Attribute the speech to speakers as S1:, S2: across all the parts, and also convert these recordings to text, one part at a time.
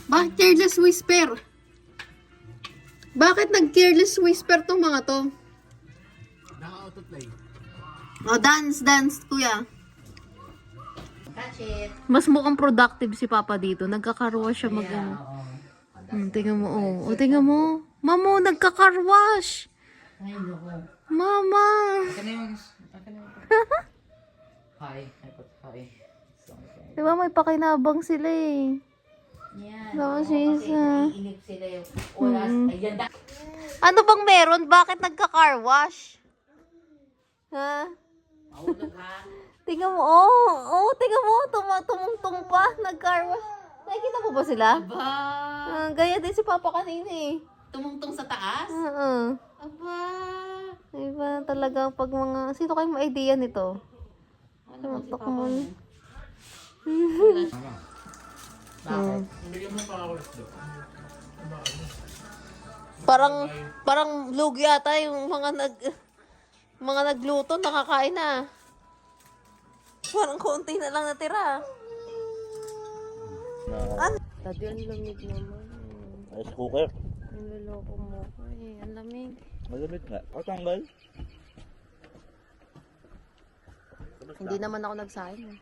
S1: Bakit careless whisper? Bakit nag-careless whisper tong mga to?
S2: Naka-autoplay.
S1: Oh, dance, kuya.
S3: Catch it.
S1: Mas mukhang productive si Papa dito. Nagkakarwash siya mag ano. Tingnan mo, oh. O, tingnan mo. Mamo, nagkakarwash.
S3: Ay, loko.
S1: Mama.
S3: Hi. Hi.
S1: Diba may pakinabang sila eh.
S3: Yan.
S1: Tapos
S3: Kasi
S1: isa.
S3: naiinip sila yung oras. Ayan da.
S1: Ano bang meron? Bakit nagka-carwash? Ha?
S3: Mahulog ha.
S1: Tingnan mo, oh, tingnan mo, tumungtong pa, nag-carwash. Nakikita mo ba sila?
S3: Aba.
S1: Gaya din si Papa kanina eh.
S3: Tumungtong sa taas?
S1: Oo.
S3: Aba.
S1: Diba talaga pag mga, sino kayong may idea nito?
S3: Ano mo si
S1: Tumungtok
S3: Papa
S1: mo.
S3: mo? Bakit?
S1: Parang lugi yata yung mga nagluto, nakakain na. Parang konti na lang natira. Ano? Tadi, ang lamig naman.
S2: Rice cooker.
S1: Ang luloko mo ko eh. Ang lamig.
S2: Malamig nga. O, tanggal.
S1: Hindi naman ako nagsahin eh.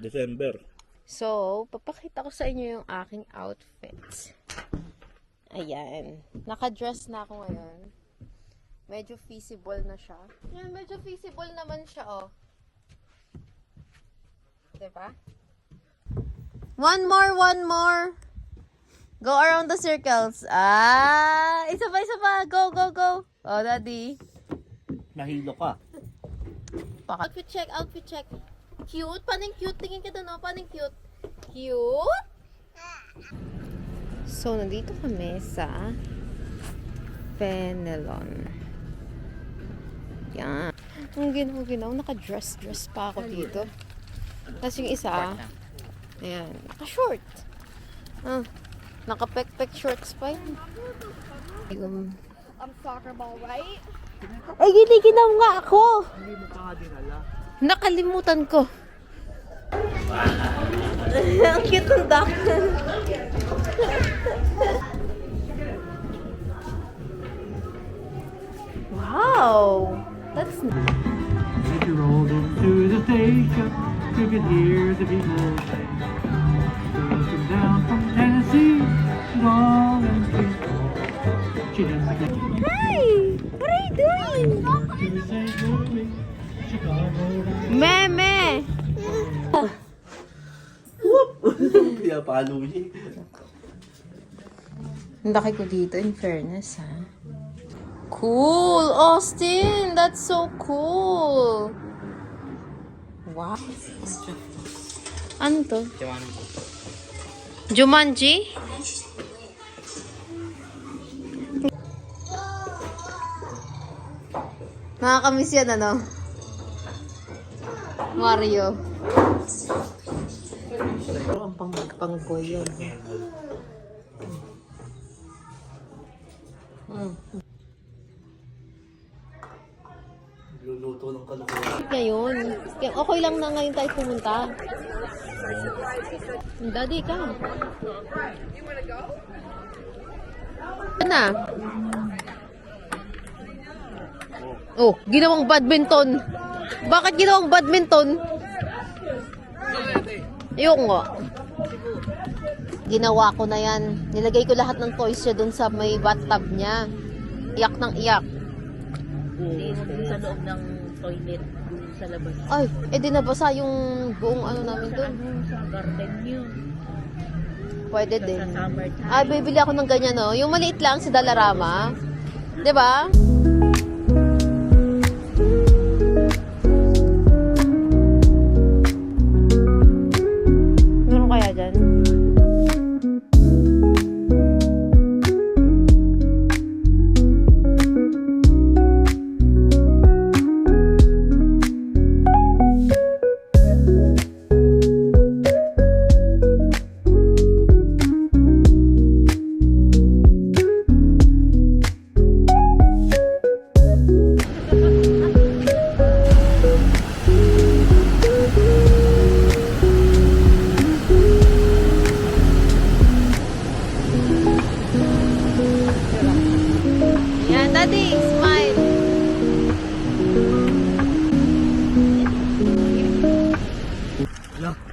S2: December.
S1: So, papakita ko sa inyo yung aking outfit. Ayan. Naka-dress na ako ngayon. Medyo feasible na siya. Yan, medyo feasible naman siya, oh. Diba? One more. Go around the circles. Isa pa. Go. Oh, daddy.
S2: Nahilo ka.
S1: Outfit check. Cute? Paano yung cute? Tingin ka doon, oh. Paano yung cute? Cute? So, nandito kami sa Fenelon. Yan. Ang ginaw. Naka-dress pa ako dito. Tapos yung isa, ayan, naka-short. Naka-pek shorts pa yun.
S4: I'm soccer ball, right?
S1: Ay, giniginaw nga ako!
S2: Hindi mo pa dinala.
S1: Nakalimutan ko. Ang cute ng duck. Wow! That's nice.
S5: As you rolled into the station, you could hear the people say, "Welcome down from Tennessee, long and sweet." She doesn't get
S1: Hi! What are you doing?
S5: to say Louis, Chicago.
S1: Meme!
S2: Kaya palo siya.
S1: Ang laki ko dito, in fairness, ha? Cool! Austin! That's so cool! Wow! Ano to? Jumanji? Nakakamiss yan, ano? Mario. Ang pang-boy yan.
S2: Luluto ng kalukuhan.
S1: Ngayon. Okay lang na ngayon tayo pumunta. Daddy, ka. Na. Oh, ginawang badminton. Bakit ginawang badminton? Ayoko nga. Ginawa ko na yan. Nilagay ko lahat ng toys niya dun sa may bathtub niya. Iyak ng iyak.
S3: Sa loob ng toilet. Sa labas.
S1: Ay, di nabasa yung buong ano namin dun.
S3: Sa garden yun.
S1: Pwede din.
S3: Sa summertime.
S1: Ay, bibili ako ng ganyan, no? Yung maliit lang, si Dalarama. 'Di ba? Meron kaya dyan?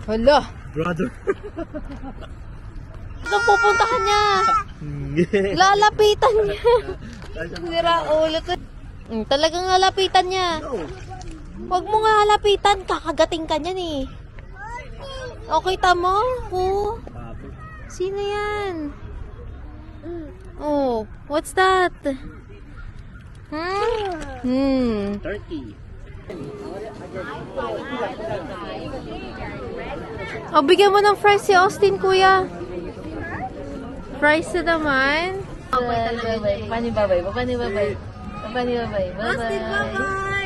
S1: Hala!
S2: Brother.
S1: Saan pupuntahan niya? Lalapitan niya. Sira ulo ko. Talagang lalapitan niya. Huwag mo nga lalapitan. Kakagating ka niyan eh. Okay, tamo? Oo. Sino yan? Oh, what's that?
S2: Turkey.
S1: Oh, bigyan mo ng fries si Austin, kuya. Fries na naman.
S3: Bye-bye. Pani bye-bye. Pani bye-bye. Pani bye-bye.
S1: Austin, bye-bye!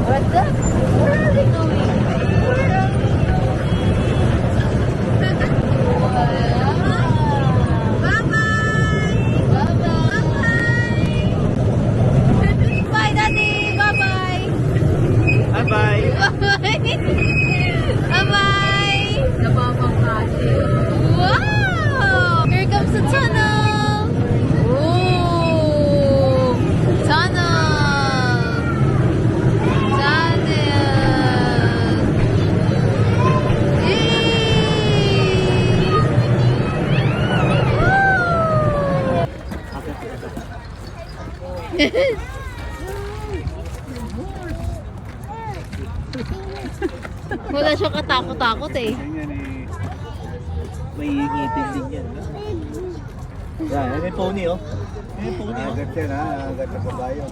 S3: What's up? Where are they going?
S1: Bye, Daddy! Bye-bye!
S2: Bye-bye.
S1: Bye-bye! Wow! Here comes the tunnel! Ooh! Tunnel! Tunnel! Wala siyang katakot-takot eh.
S2: Ganyan eh. May ngipin din yan. Yan, may pony oh. May pony oh.
S4: Agad yan ha, agad na kabayo.